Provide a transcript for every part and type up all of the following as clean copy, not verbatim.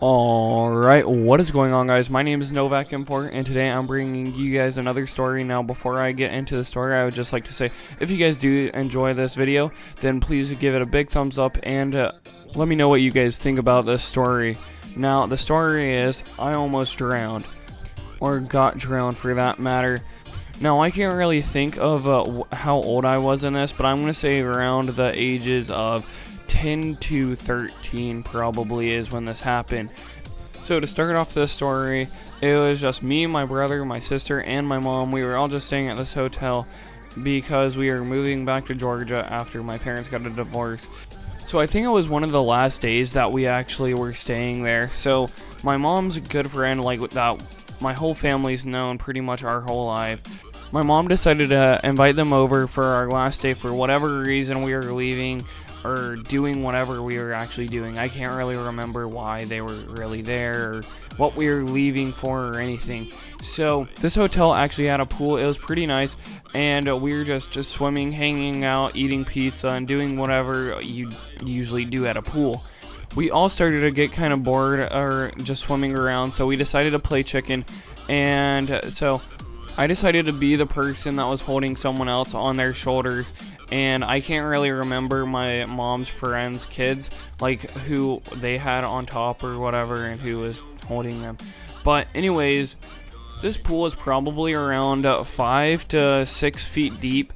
Alright, what is going on, guys? My name is Novak M4, and today I'm bringing you guys another story. Now, before I get into the story, I would just like to say, if you guys do enjoy this video, then please give it a big thumbs up, and let me know what you guys think about this story. Now, the story is, I almost drowned, or got drowned for that matter. Now, I can't really think of how old I was in this, but I'm going to say around the ages of 10 to 13 probably is when this happened. So to start off this story, it was just me, my brother, my sister, and my mom. We were all just staying at this hotel because we were moving back to Georgia after my parents got a divorce. So I think it was one of the last days that we actually were staying there. So my mom's a good friend, like that my whole family's known pretty much our whole life. My mom decided to invite them over for our last day for whatever reason we were leaving or doing whatever we were actually doing. I can't really remember why they were really there or what we were leaving for or anything. So this hotel actually had a pool. It was pretty nice, and we were just swimming, hanging out, eating pizza, and doing whatever you usually do at a pool. We all started to get kind of bored or just swimming around, so we decided to play chicken. And so I decided to be the person that was holding someone else on their shoulders, and I can't really remember my mom's friends' kids, like who they had on top or whatever and who was holding them. But anyways, this pool is probably around 5 to 6 feet deep,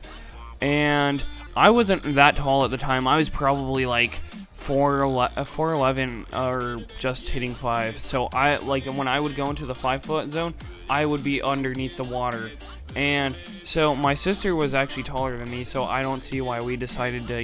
and I wasn't that tall at the time. I was probably like 4'11" or just hitting 5. So I like when I would go into the 5-foot zone, I would be underneath the water. And so my sister was actually taller than me, so I don't see why we decided to,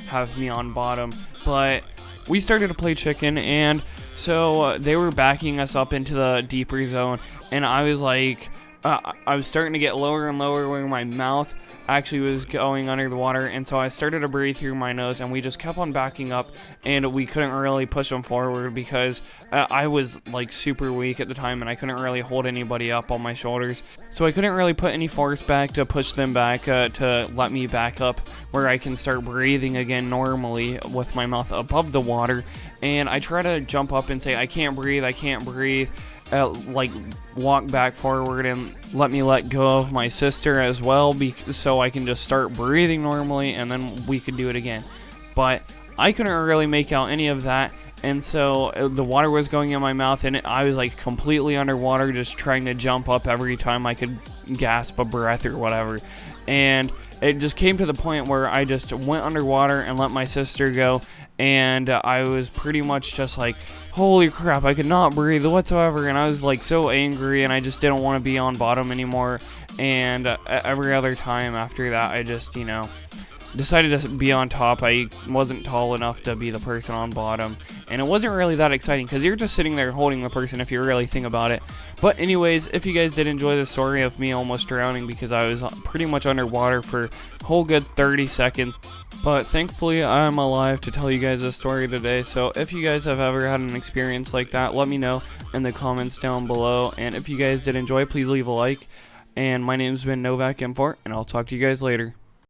have me on bottom. But we started to play chicken, and so they were backing us up into the deeper zone, and I was like, I was starting to get lower and lower where my mouth actually was going under the water, and so I started to breathe through my nose, and we just kept on backing up, and we couldn't really push them forward because I was like super weak at the time, and I couldn't really hold anybody up on my shoulders, so I couldn't really put any force back to push them back to let me back up where I can start breathing again normally with my mouth above the water. And I try to jump up and say, I can't breathe, like walk back forward and let me let go of my sister as well, so I can just start breathing normally, and then we could do it again. But I couldn't really make out any of that, and so the water was going in my mouth, and I was like completely underwater, just trying to jump up every time I could gasp a breath or whatever. And it just came to the point where I just went underwater and let my sister go, and I was pretty much just like, holy crap, I could not breathe whatsoever, and I was like so angry, and I just didn't want to be on bottom anymore. And every other time after that, I just, decided to be on top. I wasn't tall enough to be the person on bottom, and it wasn't really that exciting because you're just sitting there holding the person if you really think about it. But anyways, if you guys did enjoy the story of me almost drowning because I was pretty much underwater for a whole good 30 seconds, but thankfully I'm alive to tell you guys this story today. So if you guys have ever had an experience like that, let me know in the comments down below. And if you guys did enjoy, please leave a like. And my name's been Novak M4, and I'll talk to you guys later.